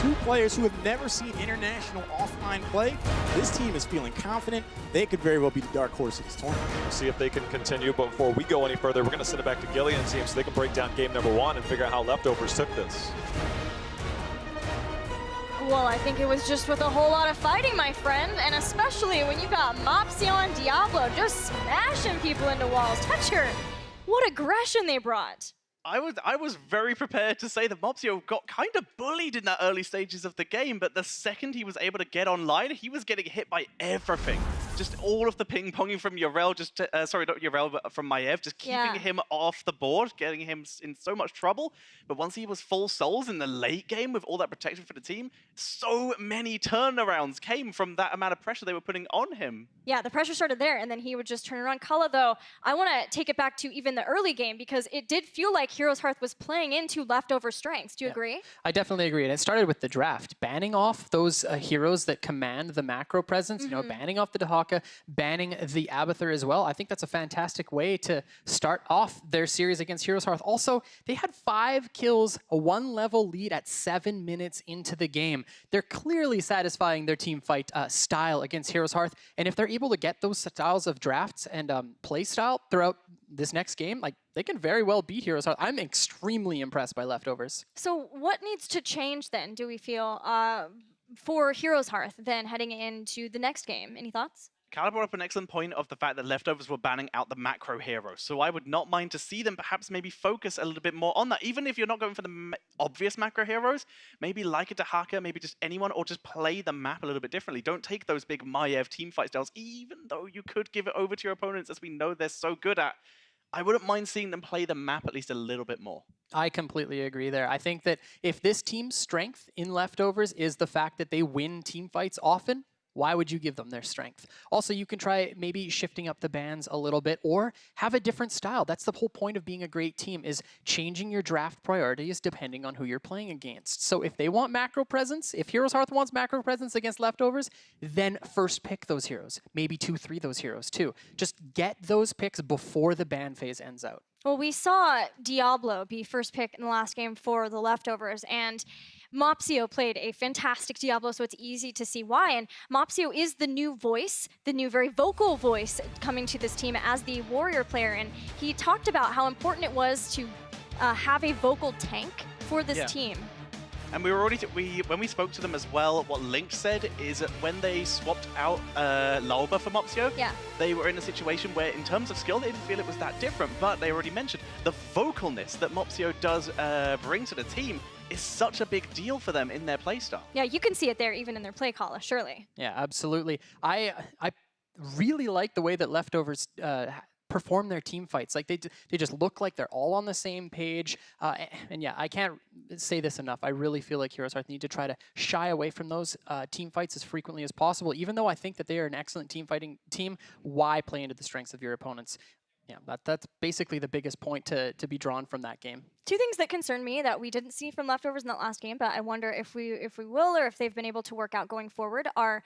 two players who have never seen international offline play. This team is feeling confident. They could very well be the dark horse of this tournament. We'll see if they can continue, but before we go any further, we're going to send it back to Gillian's team so they can break down game number 1 and figure out how Leftovers took this. Well, I think it was just with a whole lot of fighting, my friend, and especially when you got Mopsio and Diablo just smashing people into walls. Toucher, what aggression they brought. I was very prepared to say that Mopsio got kind of bullied in the early stages of the game, but the second he was able to get online, he was getting hit by everything. Just all of the ping-ponging from Yorel, sorry, not Yorel, but from Maiev, just keeping him off the board, getting him in so much trouble. But once he was full souls in the late game with all that protection for the team, so many turnarounds came from that amount of pressure they were putting on him. Yeah, the pressure started there, and then he would just turn around. Kala, though, I want to take it back to even the early game, because it did feel like HeroesHearth was playing into Leftover strengths. Do you agree? I definitely agree. And it started with the draft. Banning off those heroes that command the macro presence, you know, banning off the Dahaka, banning the Abathur as well. I think that's a fantastic way to start off their series against HeroesHearth. Also, they had 5 kills, a 1-level lead at 7 minutes into the game. They're clearly satisfying their team fight style against HeroesHearth. And if they're able to get those styles of drafts and play style throughout this next game, like, they can very well beat HeroesHearth. I'm extremely impressed by Leftovers. So what needs to change then, do we feel, for HeroesHearth then heading into the next game? Any thoughts? Kala brought up an excellent point of the fact that Leftovers were banning out the macro heroes. So I would not mind to see them perhaps maybe focus a little bit more on that. Even if you're not going for the obvious macro heroes, maybe like a Dahaka, maybe just anyone, or just play the map a little bit differently. Don't take those big Maiev teamfight styles, even though you could give it over to your opponents, as we know they're so good at. I wouldn't mind seeing them play the map at least a little bit more. I completely agree there. I think that if this team's strength in Leftovers is the fact that they win team fights often, why would you give them their strength? Also, you can try maybe shifting up the bans a little bit or have a different style. That's the whole point of being a great team, is changing your draft priorities depending on who you're playing against. So if they want macro presence, if HeroesHearth wants macro presence against Leftovers, then first pick those heroes. Maybe 2, 3 those heroes too. Just get those picks before the ban phase ends out. Well, we saw Diablo be first pick in the last game for the Leftovers, and Mopsio played a fantastic Diablo, so it's easy to see why. And Mopsio is the new voice, the new very vocal voice coming to this team as the warrior player. And he talked about how important it was to have a vocal tank for this team. And we were already, when we spoke to them as well, what Link said is that when they swapped out Lulba for Mopsio, they were in a situation where in terms of skill, they didn't feel it was that different, but they already mentioned the vocalness that Mopsio does bring to the team is such a big deal for them in their playstyle. Yeah, you can see it there even in their play, Kala, surely. Yeah, absolutely. I really like the way that Leftovers perform their team fights. Like they just look like they're all on the same page. And yeah, I can't say this enough. I really feel like HeroesHearth need to try to shy away from those team fights as frequently as possible. Even though I think that they are an excellent team fighting team, why play into the strengths of your opponents? Yeah, that's basically the biggest point to be drawn from that game. 2 things that concern me that we didn't see from Leftovers in that last game, but I wonder if we will, or if they've been able to work out going forward, are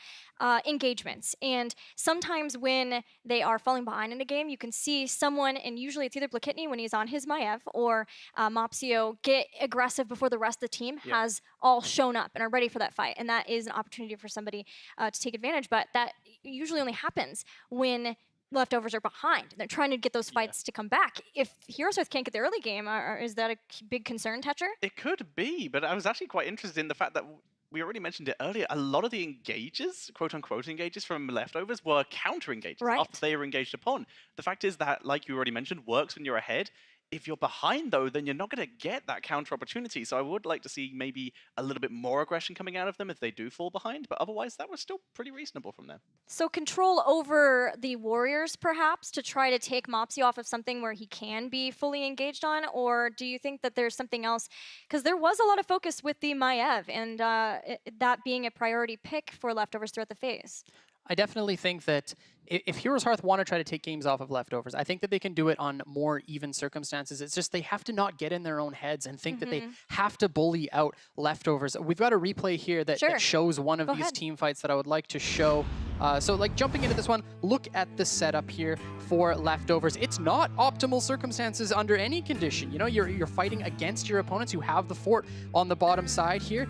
engagements. And sometimes when they are falling behind in a game, you can see someone, and usually it's either Blakitny when he's on his Maiev, or Mopsio get aggressive before the rest of the team has all shown up and are ready for that fight. And that is an opportunity for somebody to take advantage, but that usually only happens when Leftovers are behind. They're trying to get those fights to come back. If HeroesHearth can't get the early game, is that a big concern, Toucher? It could be, but I was actually quite interested in the fact that we already mentioned it earlier. A lot of the engages, quote-unquote engages from Leftovers, were counter-engages after they were engaged upon. The fact is that, like you already mentioned, works when you're ahead. If you're behind, though, then you're not going to get that counter opportunity. So I would like to see maybe a little bit more aggression coming out of them if they do fall behind. But otherwise, that was still pretty reasonable from them. So control over the warriors, perhaps, to try to take Mopsio off of something where he can be fully engaged on? Or do you think that there's something else? Because there was a lot of focus with the Maiev, and that being a priority pick for Leftovers throughout the phase. I definitely think that if HeroesHearth want to try to take games off of Leftovers, I think that they can do it on more even circumstances. It's just they have to not get in their own heads and think that they have to bully out Leftovers. We've got a replay here that shows one of these team fights that I would like to show. So like jumping into this one, look at the setup here for Leftovers. It's not optimal circumstances under any condition. You know, you're fighting against your opponents who have the fort on the bottom side here.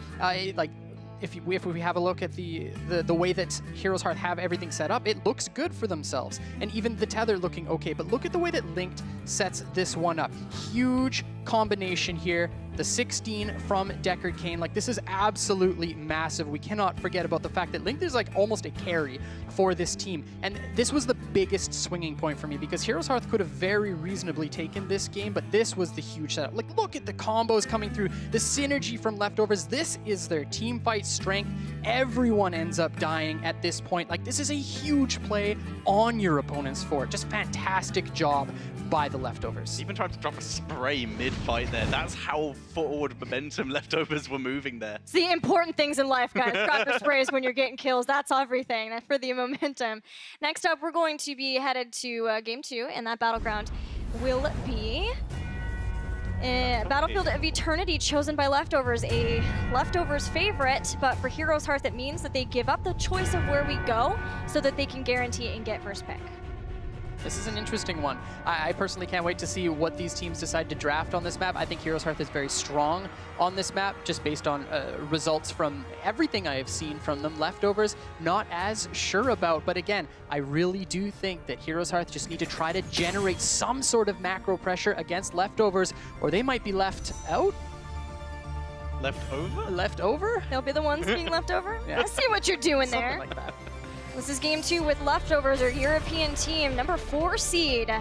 If we have a look at the way that HeroesHearth have everything set up, it looks good for themselves. And even the tether looking okay. But look at the way that Linked sets this one up. Huge combination here. The 16 from Deckard Cain. Like, this is absolutely massive. We cannot forget about the fact that Linked is like almost a carry for this team. And this was the biggest swinging point for me because HeroesHearth could have very reasonably taken this game, but this was the huge setup. Like, look at the combos coming through, the synergy from Leftovers. This is their team fight strength. Everyone ends up dying at this point. Like, this is a huge play on your opponent's fort. Just fantastic job by the Leftovers. Even tried to drop a spray mid-fight there. That's how forward momentum Leftovers were moving there. It's the important things in life, guys. Grab your sprays when you're getting kills. That's everything for the momentum. Next up, we're going to be headed to Game 2, and that battleground will be Battlefield of Eternity, chosen by Leftovers, a Leftovers favorite, but for HeroesHearth, it means that they give up the choice of where we go so that they can guarantee and get first pick. This is an interesting one. I personally can't wait to see what these teams decide to draft on this map. I think HeroesHearth is very strong on this map, just based on results from everything I have seen from them. Leftovers, not as sure about, but again, I really do think that HeroesHearth just need to try to generate some sort of macro pressure against Leftovers, or they might be left out. Left over? Left over? They'll be the ones being left over? Yeah. I see what you're doing Something there. like that. This is Game 2 with Leftovers, our European team, number 4 seed,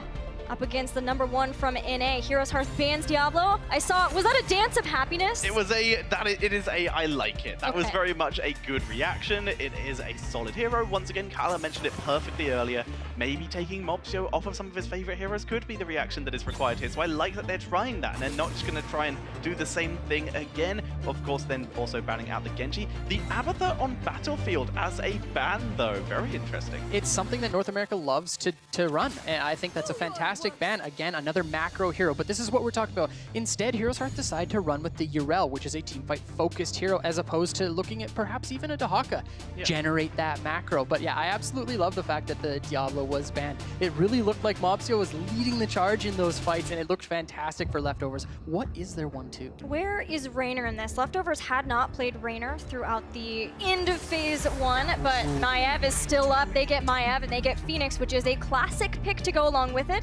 up against the number 1 from NA. HeroesHearth bans Diablo. I saw, was that a dance of happiness? It was I like it. That was Okay. very much a good reaction. It is a solid hero. Once again, Kyla mentioned it perfectly earlier. Maybe taking Mobsio off of some of his favorite heroes could be the reaction that is required here. So I like that they're trying that, and they're not just going to try and do the same thing again. Of course, then also banning out the Genji. The Abathur on Battlefield as a ban, though. Very interesting. It's something that North America loves to run, and I think that's a fantastic ban. Again, another macro hero, but this is what we're talking about. Instead, HeroesHearth decide to run with the Urel, which is a teamfight-focused hero, as opposed to looking at perhaps even a Dahaka. Yeah. Generate that macro. But yeah, I absolutely love the fact that the Diablo was banned. It really looked like Mobsio was leading the charge in those fights, and it looked fantastic for Leftovers. What is their 1-2? Where is Raynor in this? Leftovers had not played Raynor throughout the end of Phase 1, but Maiev is still up. They get Maiev and they get Phoenix, which is a classic pick to go along with it.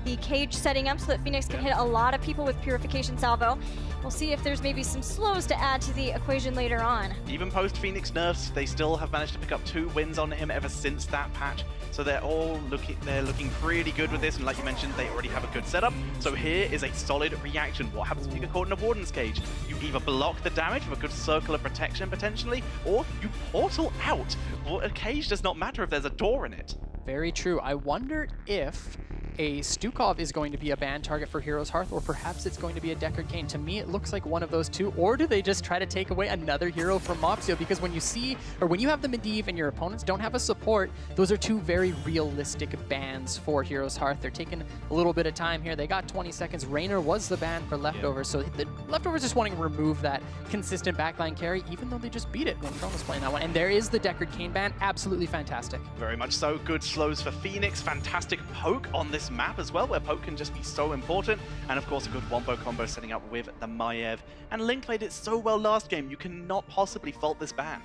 The cage setting up so that Phoenix can hit a lot of people with Purification Salvo. We'll see if there's maybe some slows to add to the equation later on. Even post-Phoenix nerfs, they still have managed to pick up 2 wins on him ever since that patch. So they're looking pretty good with this, and like you mentioned, they already have a good setup. So here is a solid reaction. What happens if you get caught in a Warden's cage? You either block the damage with a good circle of protection potentially, or you portal out. Well, a cage does not matter if there's a door in it. Very true. I wonder if a Stukov is going to be a ban target for HeroesHearth, or perhaps it's going to be a Deckard Cain. To me, it looks like one of those two. Or do they just try to take away another hero from Mobsio? Because when you see, or when you have the Medivh and your opponents don't have a support, those are two very realistic bans for HeroesHearth. They're taking a little bit of time here. They got 20 seconds. Raynor was the ban for Leftovers, so the Leftovers just wanting to remove that consistent backline carry, even though they just beat it when Tron was playing that one. And there is the Deckard Cain ban. Absolutely fantastic. Very much so. Good slows for Phoenix. Fantastic poke on this map as well, where poke can just be so important. And of course, a good wombo combo setting up with the Maiev. And Link played it so well last game, you cannot possibly fault this ban.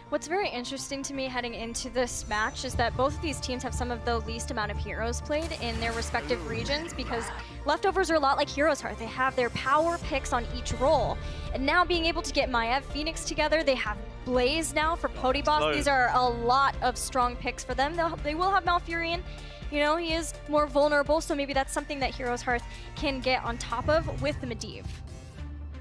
What's very interesting to me heading into this match is that both of these teams have some of the least amount of heroes played in their respective regions, because Leftovers are a lot like HeroesHearth. They have their power picks on each role. And now being able to get Maiev, Phoenix together, they have Blaze now for Podyboss. These are a lot of strong picks for them. They will have Malfurion. You know, he is more vulnerable, so maybe that's something that HeroesHearth can get on top of with the Medivh.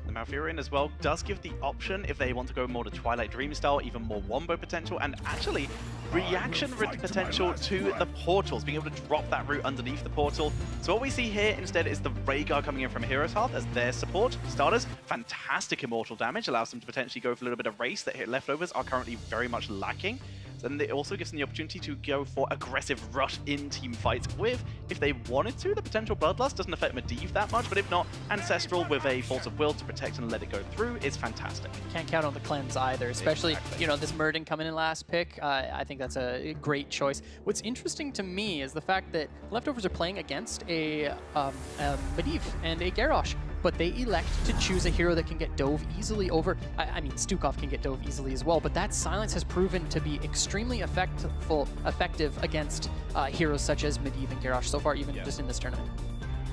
The Malfurion as well does give the option, if they want to go more to Twilight Dream style, even more wombo potential, and actually reaction potential to the portals, being able to drop that route underneath the portal. So what we see here instead is the Rhaegar coming in from HeroesHearth as their support. Starters, fantastic immortal damage, allows them to potentially go for a little bit of race that Leftovers are currently very much lacking. then it also gives them the opportunity to go for aggressive rush in team fights with, if they wanted to, the potential Bloodlust doesn't affect Medivh that much, but if not, Ancestral with a Force of Will to protect and let it go through is fantastic. Can't count on the cleanse either, especially, you know, this Murden coming in last pick. I think that's a great choice. What's interesting to me is the fact that Leftovers are playing against a Medivh and a Garrosh, but they elect to choose a hero that can get dove easily over. I mean, Stukov can get dove easily as well, but that silence has proven to be extremely effective against heroes such as Medivh and Garrosh so far, even just in this tournament.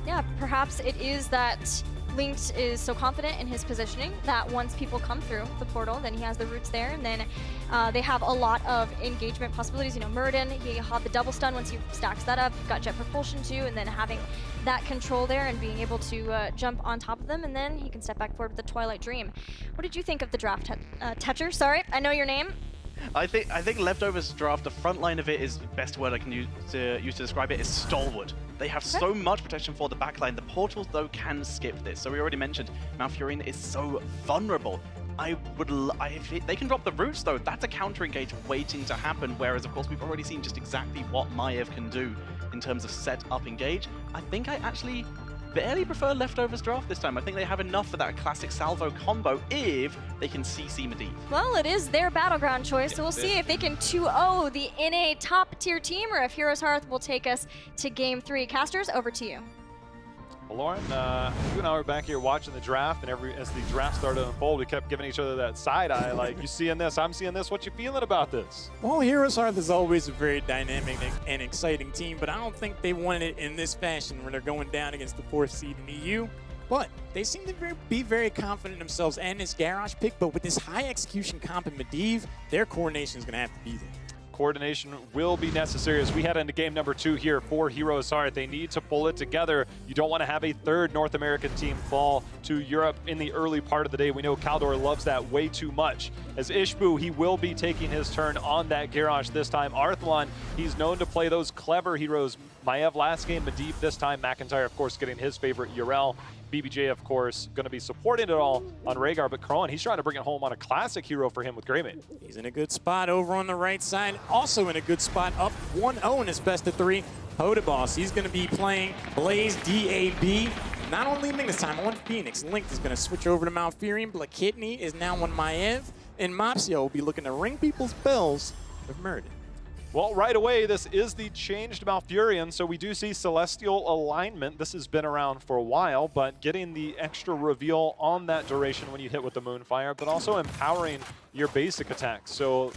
Yeah, perhaps it is that Linked is so confident in his positioning that once people come through the portal, then he has the roots there, and then they have a lot of engagement possibilities. You know, Murden, he had the double stun once he stacks that up. You've got Jet Propulsion too, and then having that control there and being able to jump on top of them, and then he can step back forward with the Twilight Dream. What did you think of the draft, Tetcher? Sorry, I know your name. I think Leftovers draft, the front line of it is the best word I can use to describe it is stalwart. They have so much protection for the backline. The portals, though, can skip this. So we already mentioned Malfurion is so vulnerable. If they can drop the roots, though, that's a counter engage waiting to happen. Whereas, of course, we've already seen just exactly what Maiev can do in terms of set up engage. I think I actually barely prefer Leftovers draft this time. I think they have enough for that classic salvo combo if they can CC Medivh. Well, it is their battleground choice, so we'll see if they can 2-0 the NA top tier team or if HeroesHearth will take us to game 3. Casters, over to you. Well, Lauren, you and I were back here watching the draft, and as the draft started to unfold, we kept giving each other that side eye, like, you seeing this, I'm seeing this, what you feeling about this? Well, HeroesHearth is always a very dynamic and exciting team, but I don't think they wanted it in this fashion when they're going down against the 4th seed in EU. But they seem to be very confident in themselves and this Garrosh pick, but with this high execution comp in Medivh, their coordination is going to have to be there. Coordination will be necessary as we head into game number 2 here for HeroesHearth. They need to pull it together. You don't want to have a third North American team fall to Europe in the early part of the day. We know Kaldor loves that way too much. As Ishbu, he will be taking his turn on that Garrosh this time. Arthlon, he's known to play those clever heroes. Maiev last game, Medivh this time. McIntyre, of course, getting his favorite, Yrel. BBJ, of course, going to be supporting it all on Rhaegar, but Kron, he's trying to bring it home on a classic hero for him with Greymane. He's in a good spot over on the right side. Also in a good spot, up 1-0 in his best of 3. Hodaboss, he's going to be playing Blaze DAB. Not on Leeming this time, on Phoenix. Linked is going to switch over to Malfurion. Blakitny is now on Maiev. And Mopsio will be looking to ring people's bells with Murden. Well, right away, this is the changed Malfurion, so we do see Celestial alignment. This has been around for a while, but getting the extra reveal on that duration when you hit with the Moonfire, but also empowering your basic attacks. So,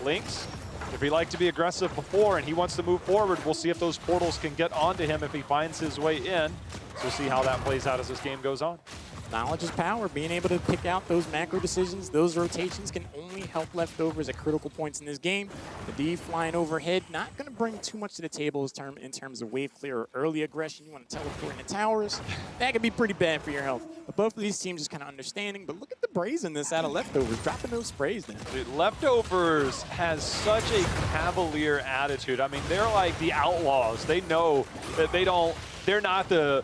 Lynx, if he liked to be aggressive before and he wants to move forward, we'll see if those portals can get onto him if he finds his way in. So we'll see how that plays out as this game goes on. Knowledge is power. Being able to pick out those macro decisions, those rotations can only help Leftovers at critical points in this game. Medivh flying overhead, not going to bring too much to the table in terms of wave clear or early aggression. You want to teleport into towers. That could be pretty bad for your health. But both of these teams just kind of understanding. But look at the brazenness out of Leftovers, dropping those sprays now. Dude, Leftovers has such a cavalier attitude. I mean, they're like the outlaws. They know that they're not the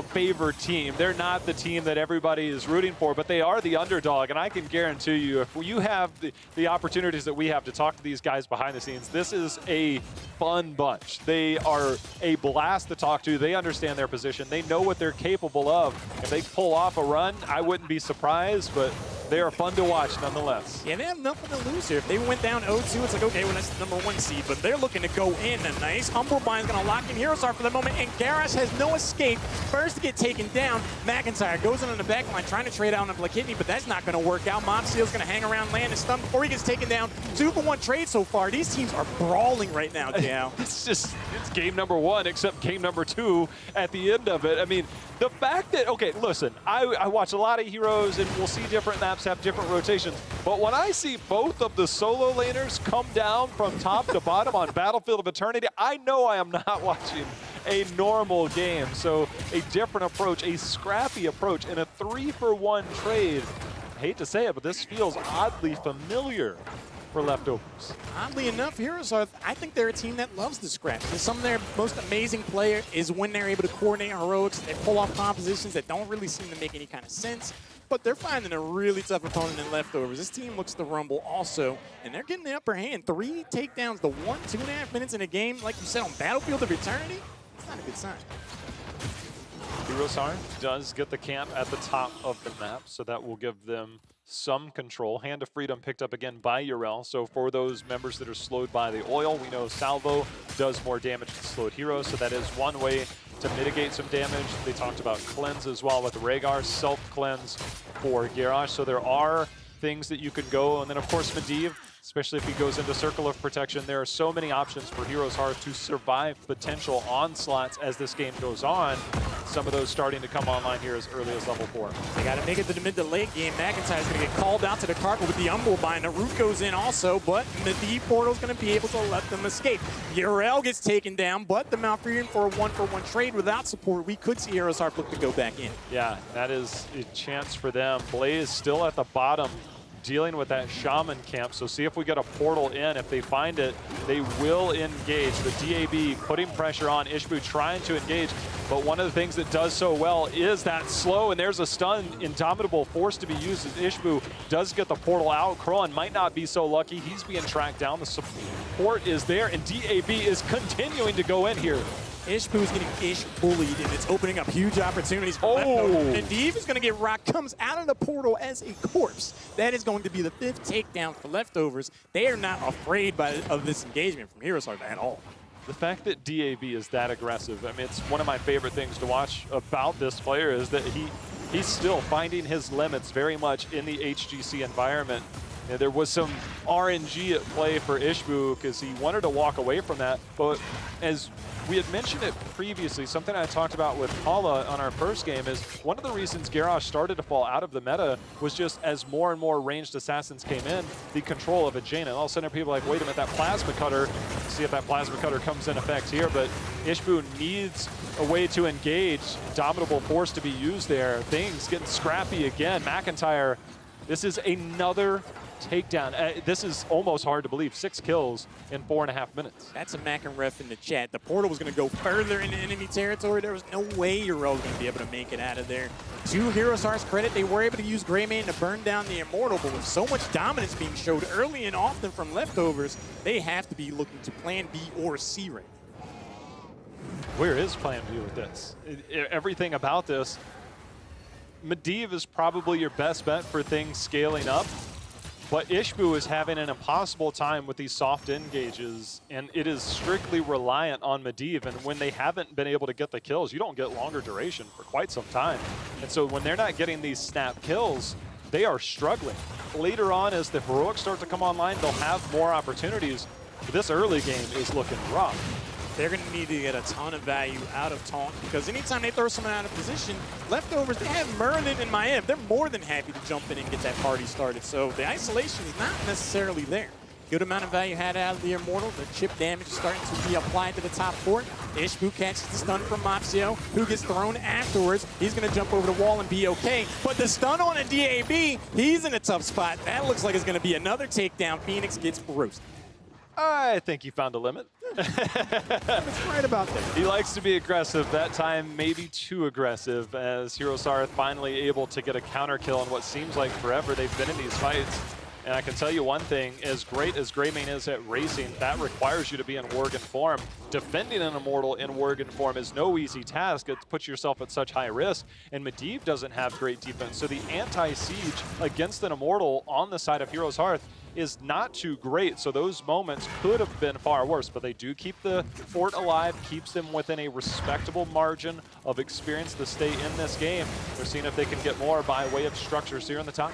favored team. They're not the team that everybody is rooting for, but they are the underdog. And I can guarantee you, if you have the opportunities that we have to talk to these guys behind the scenes, this is a fun bunch. They are a blast to talk to. They understand their position. They know what they're capable of. If they pull off a run, I wouldn't be surprised, but they are fun to watch nonetheless. Yeah, they have nothing to lose here. If they went down 0-2, it's like, okay, well, that's the #1 seed, but they're looking to go in. A nice Humblebind's going to lock in HeroesHearth for the moment, and Garrosh has no escape. First to get taken down, McIntyre goes in on the back line, trying to trade out on Blakitny, but that's not going to work out. Mopseal's going to hang around, land and stun before he gets taken down. 2-for-1 trade so far. These teams are brawling right now, Jao. It's game number 1, except game number 2 at the end of it. I mean, the fact that, okay, listen, I watch a lot of heroes, and we'll see different maps have different rotations, but when I see both of the solo laners come down from top to bottom on Battlefield of Eternity, I know I am not watching a normal game. So a different approach, a scrappy approach, and a 3-for-1 trade. I hate to say it, but this feels oddly familiar for Leftovers. Oddly enough, HeroesHearth, I think they're a team that loves the scrap. Because some of their most amazing player is when they're able to coordinate heroics. They pull off compositions that don't really seem to make any kind of sense. but they're finding a really tough opponent in Leftovers. This team looks to rumble also, and they're getting the upper hand. 3 takedowns to 2.5 minutes in a game, like you said, on Battlefield of Eternity. It's not a good sign. HeroesHearth does get the camp at the top of the map, so that will give them some control. Hand of Freedom picked up again by Urel. So for those members that are slowed by the oil, we know Salvo does more damage to slowed heroes, so that is one way to mitigate some damage. They talked about cleanse as well with Rhaegar, self-cleanse for Garrosh. So there are things that you could go, and then of course Medivh, especially if he goes into Circle of Protection. There are so many options for HeroesHearth to survive potential onslaughts as this game goes on. Some of those starting to come online here as early as level 4. They got to make it to the mid to late game. McIntyre's going to get called out to the carpet with the Umbral Bind. The root goes in also, but the portal's going to be able to let them escape. Urel gets taken down, but the Malfurion for a 1-for-1 trade without support. We could see HeroesHearth look to go back in. Yeah, that is a chance for them. Blaze still at the bottom, dealing with that Shaman camp, so see if we get a portal in. If they find it, they will engage. The DAB putting pressure on Ishbu, trying to engage, but one of the things that does so well is that slow, and there's a stun. Indomitable forced to be used as Ishbu does get the portal out. Krullen might not be so lucky. He's being tracked down. The support is there, and DAB is continuing to go in here. Ishbu's getting bullied, and it's opening up huge opportunities for Leftovers. And Dave is going to get rocked, comes out of the portal as a corpse. That is going to be the 5th takedown for Leftovers. They are not afraid of this engagement from HeroesHearth at all. The fact that DAB is that aggressive, I mean, it's one of my favorite things to watch about this player is that he's still finding his limits very much in the HGC environment. You know, there was some RNG at play for Ishbu because he wanted to walk away from that, but as we had mentioned it previously, something I talked about with Paula on our first game is one of the reasons Garrosh started to fall out of the meta was just as more and more ranged assassins came in, the control of a Jaina. And all of a sudden people are like, wait a minute, that plasma cutter, see if that plasma cutter comes in effect here, but Ishbu needs a way to engage, Indomitable force to be used there. Things getting scrappy again. McIntyre, this is another takedown. This is almost hard to believe. 6 kills in 4.5 minutes. That's a Mac and Ref in the chat. The portal was going to go further into enemy territory. There was no way Urel was going to be able to make it out of there. To HeroesHearth's credit, they were able to use Greymane to burn down the Immortal, but with so much dominance being showed early and often from Leftovers, they have to be looking to plan B or C right now. Where is plan B with this? Everything about this, Medivh is probably your best bet for things scaling up. But Ishbu is having an impossible time with these soft engages, and it is strictly reliant on Medivh. And when they haven't been able to get the kills, you don't get longer duration for quite some time. And so when they're not getting these snap kills, they are struggling. Later on, as the heroics start to come online, they'll have more opportunities. But this early game is looking rough. They're going to need to get a ton of value out of Taunt, because anytime they throw someone out of position, Leftovers, they have Merlin and Maiev. They're more than happy to jump in and get that party started. So the isolation is not necessarily there. Good amount of value had out of the Immortal. The chip damage is starting to be applied to the top court. Ishbu catches the stun from Mopsio, who gets thrown afterwards. He's going to jump over the wall and be okay. But the stun on a DAB, he's in a tough spot. That looks like it's going to be another takedown. Phoenix gets roasted. I think he found a limit. That's right about that. He likes to be aggressive. That time, maybe too aggressive, as HeroesHearth finally able to get a counter kill in what seems like forever they've been in these fights. And I can tell you one thing, as great as Greymane is at racing, that requires you to be in Worgen form. Defending an Immortal in Worgen form is no easy task. It puts yourself at such high risk. And Medivh doesn't have great defense. So the anti-siege against an Immortal on the side of HeroesHearth is not too great, so those moments could have been far worse, but they do keep the fort alive, keeps them within a respectable margin of experience to stay in this game. They're seeing if they can get more by way of structures here in the top.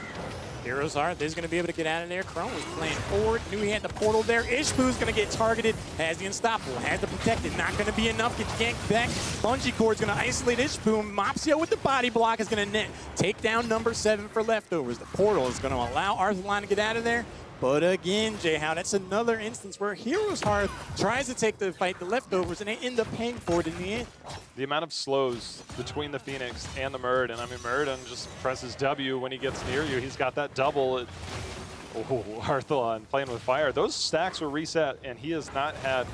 HeroesHearth is going to be able to get out of there. Krone was playing forward, knew he had the portal there. Ishbu's going to get targeted, has the Unstoppable, has the Protected. Not going to be enough, gets yanked back. Bungee Cord's going to isolate Ishbu. Mopsio with the body block is going to net. Take down number 7 for Leftovers. The portal is going to allow Arthaline to get out of there. But again, J-How, that's another instance where HeroesHearth tries to take the fight to Leftovers, and they end up paying for it in the end. The amount of slows between the Phoenix and the Murd, and I mean, Murden just presses W when he gets near you. He's got that double. Oh, Arthaline playing with fire. Those stacks were reset, and he has not had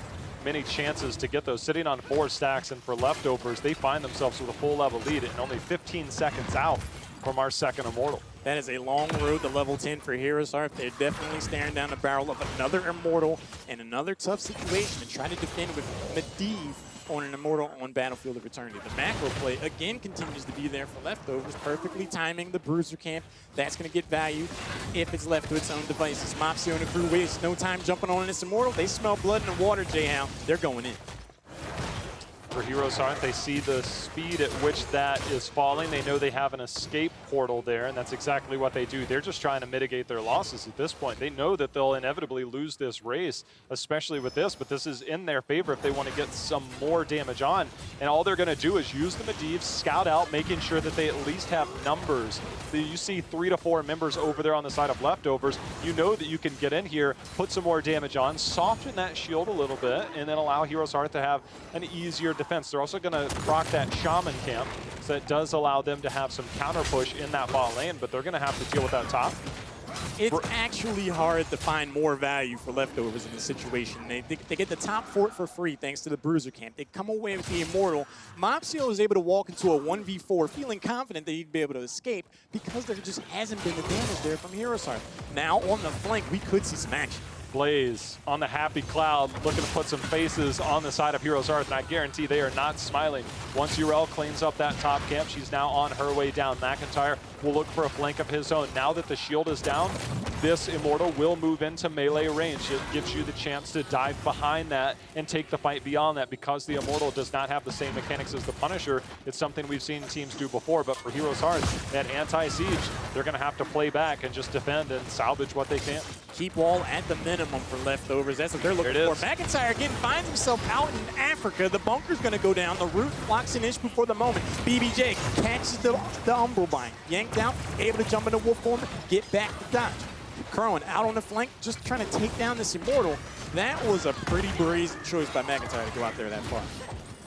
many chances to get those. Sitting on 4 stacks, and for Leftovers, they find themselves with a full level lead and only 15 seconds out from our second Immortal. That is a long road to level 10 for HeroesHearth. They're definitely staring down the barrel of another Immortal and another tough situation to try to defend with Medivh on an Immortal on Battlefield of Eternity. The macro play, again, continues to be there for Leftovers, perfectly timing the Bruiser camp. That's going to get value if it's left to its own devices. Mopsio and the crew waste no time jumping on this Immortal. They smell blood in the water, J-Howe. They're going in. For HeroesHearth, they see the speed at which that is falling. They know they have an escape portal there, and that's exactly what they do. They're just trying to mitigate their losses at this point. They know that they'll inevitably lose this race, especially with this, but this is in their favor if they want to get some more damage on. And all they're going to do is use the Medivh, scout out, making sure that they at least have numbers. You see 3 to 4 members over there on the side of Leftovers. You know that you can get in here, put some more damage on, soften that shield a little bit, and then allow HeroesHearth to have an easier defense. They're also going to proc that Shaman camp, so it does allow them to have some counter push in that bot lane, but they're going to have to deal with that top. It's actually hard to find more value for Leftovers in this situation. They get the top fort for free thanks to the Bruiser camp. They come away with the Immortal. Mopsio is able to walk into a 1v4 feeling confident that he'd be able to escape because there just hasn't been the damage there from HeroesHearth. Now on the flank, we could see some action. Blaze on the happy cloud, looking to put some faces on the side of HeroesHearth, and I guarantee they are not smiling. Once Urel cleans up that top camp, she's now on her way down. McIntyre will look for a flank of his own. Now that the shield is down, this Immortal will move into melee range. It gives you the chance to dive behind that and take the fight beyond that. Because the Immortal does not have the same mechanics as the Punisher, it's something we've seen teams do before, but for HeroesHearth, at anti-siege, they're going to have to play back and just defend and salvage what they can. Keep wall at the minimum for Leftovers. That's what they're looking for. McIntyre again finds himself out in Africa. The bunker's going to go down. The root locks in Ish before the moment. BBJ catches the Umbrebind. Yanked out, able to jump into wolf form, get back to dodge. Kerwin out on the flank, just trying to take down this Immortal. That was a pretty brazen choice by McIntyre to go out there that far.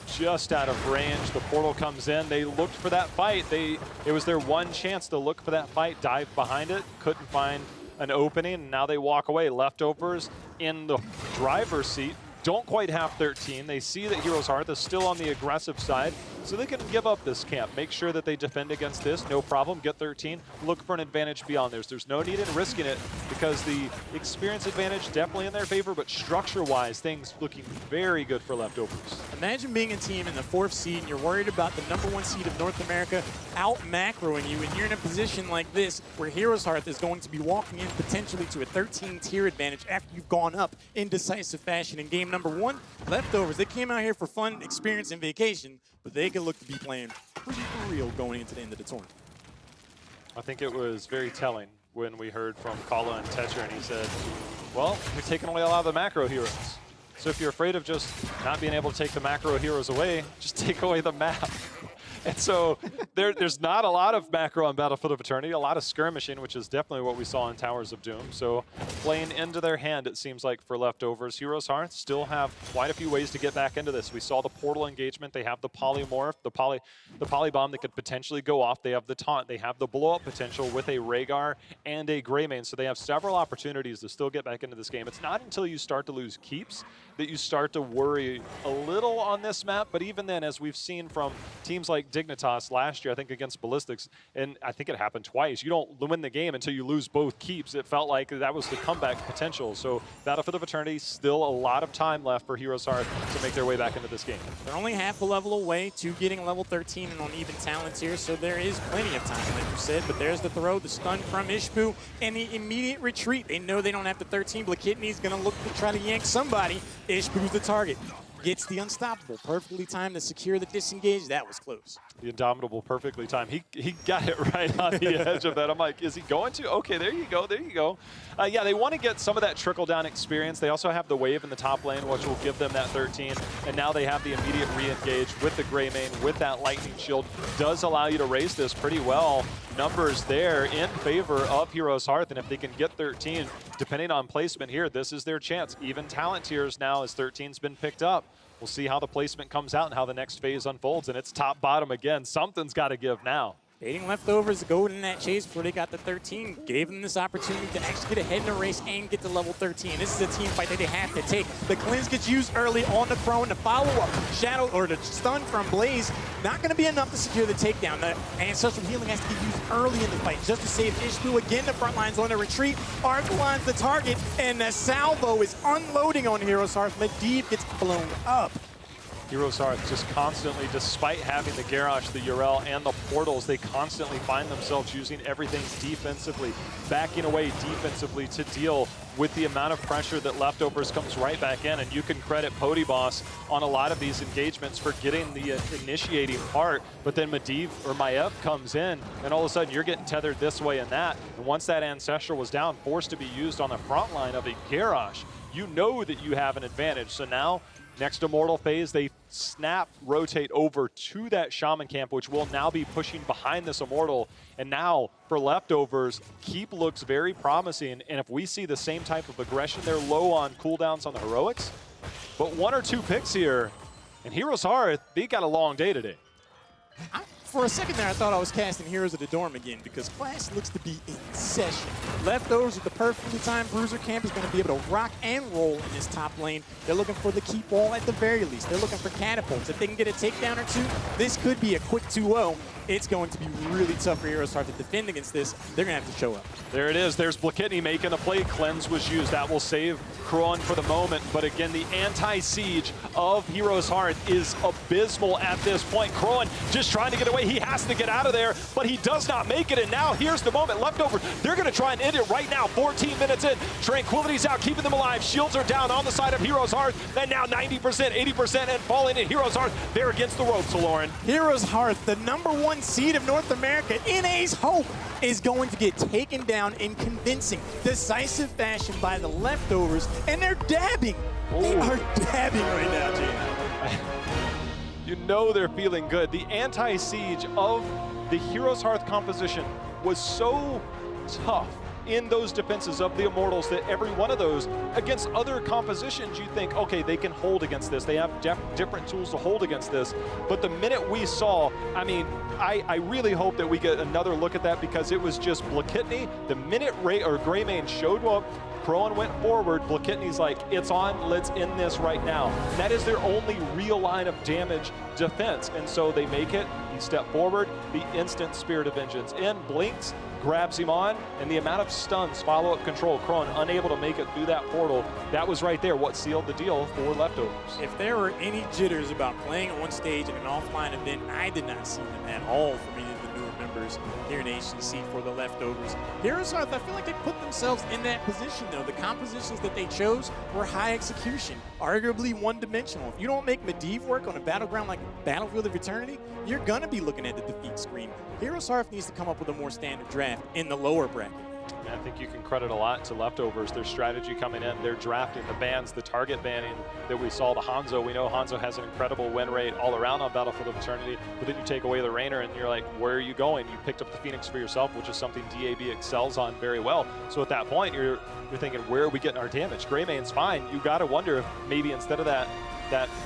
Just out of range, the portal comes in. They looked for that fight. It was their one chance to look for that fight, dive behind it, couldn't find an opening, and now they walk away. Leftovers in the driver's seat. Don't quite have 13. They see that HeroesHearth is still on the aggressive side, so they can give up this camp. Make sure that they defend against this, no problem. Get 13. Look for an advantage beyond theirs. There's no need in risking it because the experience advantage definitely in their favor, but structure-wise, things looking very good for Leftovers. Imagine being a team in the 4th seed and you're worried about the #1 seed of North America out macroing you, and you're in a position like this where HeroesHearth is going to be walking in potentially to a 13-tier advantage after you've gone up in decisive fashion in game #1. Leftovers, they came out here for fun, experience, and vacation, but they could look to be playing pretty for real going into the end of the tournament. I think it was very telling when we heard from Kala and Tetra, and he said, well, you're taking away a lot of the macro heroes. So if you're afraid of just not being able to take the macro heroes away, just take away the map. And so there's not a lot of macro on Battlefield of Eternity, a lot of skirmishing, which is definitely what we saw in Towers of Doom. So playing into their hand, it seems like, for Leftovers. HeroesHearth still have quite a few ways to get back into this. We saw the portal engagement. They have the polymorph, the polybomb that could potentially go off. They have the taunt. They have the blow-up potential with a Rhaegar and a Greymane. So they have several opportunities to still get back into this game. It's not until you start to lose keeps that you start to worry a little on this map. But even then, as we've seen from teams like Dignitas last year, I think against Ballistics, and I think it happened twice. You don't win the game until you lose both keeps. It felt like that was the comeback potential. So Battlefield of Eternity, still a lot of time left for HeroesHearth to make their way back into this game. They're only half a level away to getting level 13 and on even talents here, so there is plenty of time, like you said. But there's the throw, the stun from Ishbu, and the immediate retreat. They know they don't have the 13, but Kidney's going to look to try to yank somebody. Ishbu's the target. Gets the unstoppable. Perfectly timed to secure the disengage. That was close. The Indomitable perfectly timed. He got it right on the edge of that. I'm like, is he going to? Okay, there you go. There you go. Yeah, they want to get some of that trickle-down experience. They also have the wave in the top lane, which will give them that 13. And now they have the immediate re-engage with the Greymane, with that lightning shield. Does allow you to raise this pretty well. Numbers there in favor of HeroesHearth. And if they can get 13, depending on placement here, this is their chance. Even talent tiers now as 13's been picked up. We'll see how the placement comes out and how the next phase unfolds. And it's top-bottom again. Something's got to give now. Baiting Leftovers to go in that chase before they got the 13, gave them this opportunity to actually get ahead in the race and get to level 13. This is a team fight that they have to take. The cleanse gets used early on the Crone. The follow-up shadow or the stun from Blaze, not going to be enough to secure the takedown. The Ancestral Healing has to get used early in the fight just to save Ishbu. Again, the front line's on the retreat. Arthaline's the target, and the salvo is unloading on HeroesHearth. Medivh gets blown up. HeroesHearth just constantly, despite having the Garrosh, the Yrel, and the portals, they constantly find themselves using everything defensively, backing away defensively to deal with the amount of pressure that Leftovers comes right back in. And you can credit Boss on a lot of these engagements for getting the initiating part, but then Medivh or Maiev comes in, and all of a sudden you're getting tethered this way and that. And once that Ancestral was down, forced to be used on the front line of a Garrosh, you know that you have an advantage. So now, next Immortal phase, they snap, rotate over to that Shaman camp, which will now be pushing behind this Immortal. And now, for Leftovers, Keep looks very promising. And if we see the same type of aggression, they're low on cooldowns on the Heroics. But 1 or 2 picks here, and HeroesHearth, they got a long day today. For a second there, I thought I was casting Heroes of the Dorm again because Clash looks to be in session. Leftovers with the perfectly timed Bruiser camp is going to be able to rock and roll in this top lane. They're looking for the keep wall at the very least. They're looking for catapults. If they can get a takedown or two, this could be a quick 2-0. It's going to be really tough for HeroesHearth to defend against this. They're going to have to show up. There it is. There's Blakitny making a play. Cleanse was used. That will save Kron for the moment. But again, the anti-siege of HeroesHearth is abysmal at this point. Kron just trying to get away. He has to get out of there, but he does not make it. And now here's the moment. Leftovers, they're going to try and end it right now. 14 minutes in. Tranquility's out, keeping them alive. Shields are down on the side of HeroesHearth. And now 90%, 80%, and falling in HeroesHearth. They're against the ropes, Lauren. HeroesHearth, the #1 seed of North America, NA's hope, is going to get taken down in convincing, decisive fashion by the Leftovers, and they're dabbing. They are dabbing right now, Jay. You know they're feeling good. The anti-siege of the HeroesHearth composition was so tough in those defenses of the Immortals that every one of those against other compositions you think, okay, they can hold against this. They have different tools to hold against this. But the minute we saw, I mean, I really hope that we get another look at that because it was just Blakitny. The minute Greymane showed up, Crowan went forward, Blakitny's like, it's on, let's end this right now. And that is their only real line of damage defense. And so they make it, he stepped forward, the instant Spirit of Vengeance in, blinks, grabs him on, and the amount of stuns, follow-up control, Kron unable to make it through that portal, that was right there what sealed the deal for Leftovers. If there were any jitters about playing on stage in an offline event, I did not see them at all from any of the newer members here in HGC for the Leftovers. HeroesHearth, I feel like they put themselves in that position, though. The compositions that they chose were high execution, arguably one-dimensional. If you don't make Medivh work on a battleground like Battlefield of Eternity, you're going to be looking at the defeat screen. HeroesHearth needs to come up with a more standard draft in the lower bracket. I think you can credit a lot to Leftovers, their strategy coming in, their drafting, the bans, the target banning that we saw, the Hanzo. We know Hanzo has an incredible win rate all around on Battlefield of Eternity, but then you take away the Rainer and you're like, where are you going? You picked up the Phoenix for yourself, which is something DAB excels on very well. So at that point, you're thinking, where are we getting our damage? Greymane's fine. You got to wonder if maybe instead of that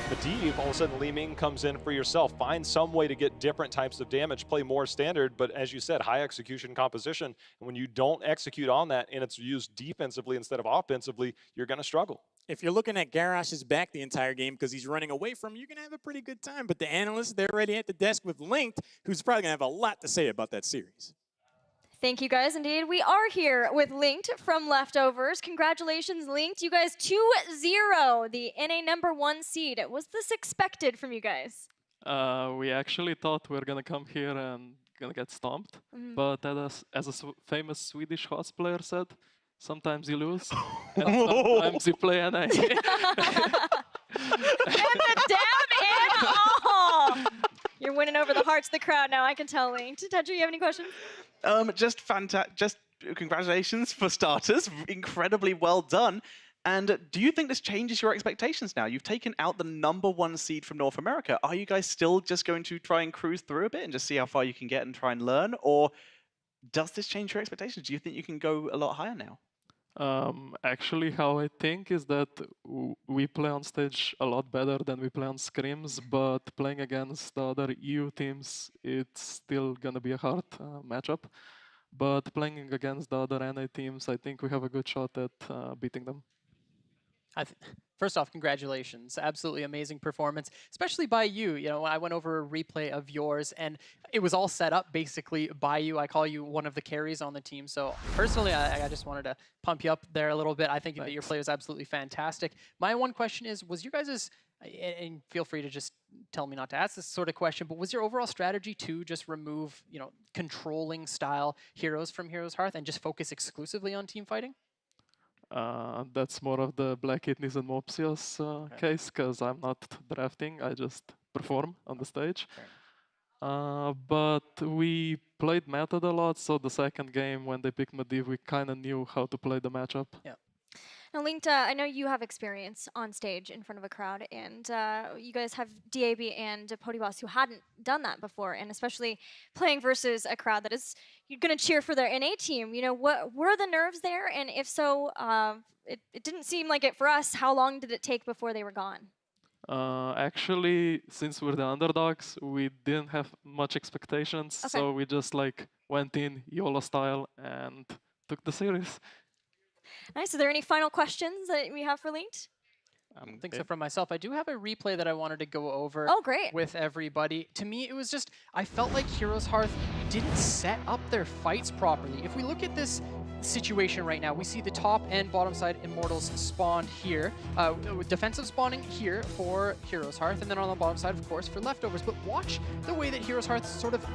Medivh, all of a sudden Li Ming comes in for yourself. Find some way to get different types of damage, play more standard, but as you said, high execution composition. And when you don't execute on that and it's used defensively instead of offensively, you're going to struggle. If you're looking at Garrosh's back the entire game because he's running away from you, you're going to have a pretty good time. But the analysts, they're already at the desk with Linked, who's probably going to have a lot to say about that series. Thank you guys. Indeed, we are here with Linked from Leftovers. Congratulations, Linked. You guys 2-0, the NA #1 seed. Was this expected from you guys? We actually thought we were gonna come here and gonna get stomped. But as a famous Swedish cosplayer said, sometimes you lose, and sometimes you play NA. And the dab and all! You're winning over the hearts of the crowd now, I can tell, Linked. Tetra, you have any questions? Just fantastic. Just congratulations for starters. Incredibly well done. And do you think this changes your expectations now? You've taken out the #1 seed from North America. Are you guys still just going to try and cruise through a bit and just see how far you can get and try and learn? Or does this change your expectations? Do you think you can go a lot higher now? Actually, how I think is that we play on stage a lot better than we play on scrims, but playing against the other EU teams, it's still gonna be a hard matchup. But playing against the other NA teams, I think we have a good shot at beating them. First off, congratulations. Absolutely amazing performance, especially by you. You know, I went over a replay of yours, and it was all set up basically by you. I call you one of the carries on the team. So personally, I just wanted to pump you up there a little bit. I think that your play was absolutely fantastic. My one question is, was your guys', and feel free to just tell me not to ask this sort of question, but was your overall strategy to just remove, you know, controlling style heroes from HeroesHearth and just focus exclusively on team fighting? That's more of the Black Kidneys and Mopsios case, because I'm not drafting, I just perform on the stage. But we played Method a lot, so the second game when they picked Medivh, we kind of knew how to play the matchup. Yeah. Now, Linked, I know you have experience on stage in front of a crowd, and you guys have DAB and Podyboss who hadn't done that before, and especially playing versus a crowd that is going to cheer for their NA team. You know, what were the nerves there? And if so, it didn't seem like it for us. How long did it take before they were gone? Actually, since we're the underdogs, we didn't have much expectations, so we just like went in YOLO style and took the series. Nice. Are there any final questions that we have for Linked? I don't think so from myself. I do have a replay that I wanted to go over with everybody. To me, it was just, I felt like HeroesHearth didn't set up their fights properly. If we look at this situation right now, we see the top and bottom side Immortals spawned here. Defensive spawning here for HeroesHearth, and then on the bottom side, of course, for Leftovers. But watch the way that HeroesHearth sort of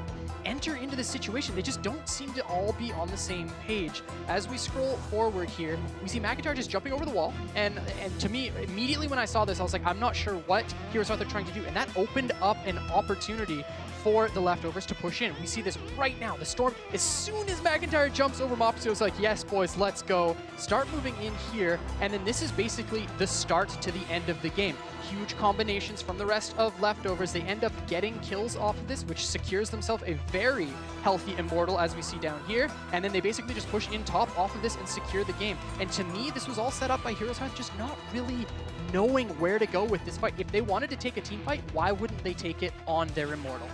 enter into this situation. They just don't seem to all be on the same page. As we scroll forward here, we see McIntyre just jumping over the wall, and to me, immediately when I saw this, I was like, I'm not sure what HeroesHearth are trying to do, and that opened up an opportunity for the Leftovers to push in. We see this right now. The Storm, as soon as McIntyre jumps over Mopsio, it's like, yes, boys, let's go. Start moving in here, and then this is basically the start to the end of the game. Huge combinations from the rest of Leftovers. They end up getting kills off of this, which secures themselves a very healthy Immortal, as we see down here, and then they basically just push in top off of this and secure the game. And to me, this was all set up by HeroesHearth just not really knowing where to go with this fight. If they wanted to take a team fight, why wouldn't they take it on their Immortal?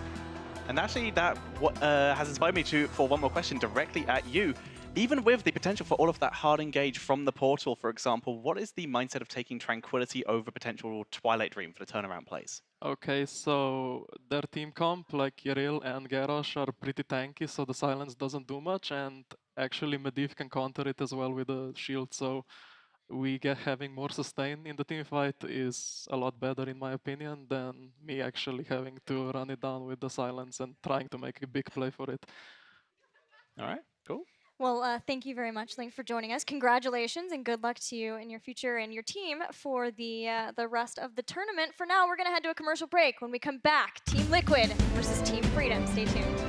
And actually, that has inspired me for one more question directly at you. Even with the potential for all of that hard engage from the portal, for example, what is the mindset of taking Tranquility over potential Twilight Dream for the turnaround plays? Okay, so their team comp, like Yaril and Garrosh, are pretty tanky, so the silence doesn't do much, and actually Medivh can counter it as well with a shield, so having more sustain in the team fight is a lot better, in my opinion, than me actually having to run it down with the silence and trying to make a big play for it. All right, cool. Well, thank you very much, Link, for joining us. Congratulations and good luck to you in your future and your team for the rest of the tournament. For now, we're going to head to a commercial break. When we come back, Team Liquid versus Team Freedom. Stay tuned.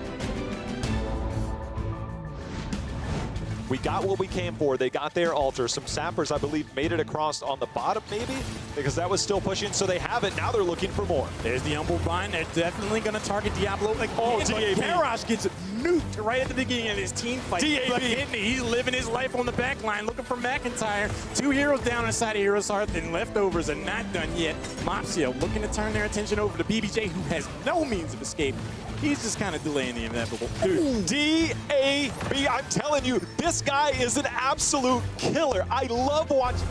We got what we came for. They got their altar. Some sappers, I believe, made it across on the bottom, maybe, because that was still pushing. So they have it. Now they're looking for more. There's the Humble Bind. They're definitely going to target Diablo. Like, oh, DAB. Garrosh gets nuked right at the beginning of his team fight. DAB. He's living his life on the back line, looking for McIntyre. 2 heroes down inside of HeroesHearth, and Leftovers are not done yet. Mopsio looking to turn their attention over to BBJ, who has no means of escape. He's just kind of delaying the inevitable. Dude, DAB, I'm telling you, this guy is an absolute killer. I love watching.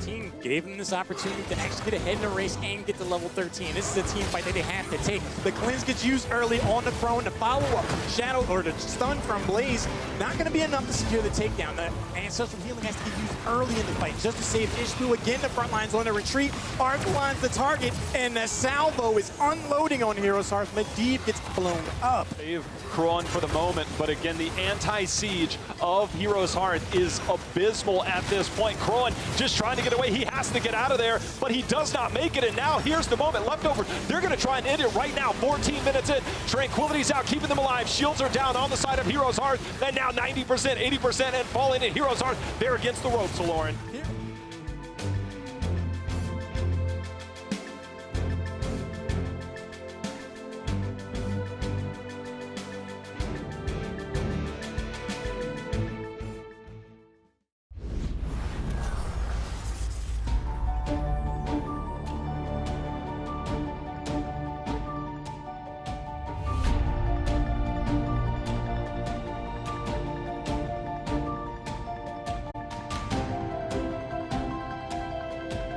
Team gave them this opportunity to actually get ahead in the race and get to level 13. This is a team fight that they have to take. The cleanse gets used early on the prone to follow up. Shadow, or the stun from Blaze, not going to be enough to secure the takedown. The Ancestral Healing has to get used early in the fight just to save Ishbu. Again, the front line's on the retreat. Arthaline's the target, and the salvo is unloading on HeroesHearth. Medivh gets blown up. Save Kron for the moment, but again, the anti-siege of HeroesHearth is abysmal at this point. Kron just trying to get away. He has to get out of there, but he does not make it, and now here's the moment. Leftovers, they're going to try and end it right now. 14 minutes in. Tranquility's out, keeping them alive. Shields are down on the side of HeroesHearth, and now 90%, 80%, and falling in HeroesHearth. They're against the ropes, Lauren.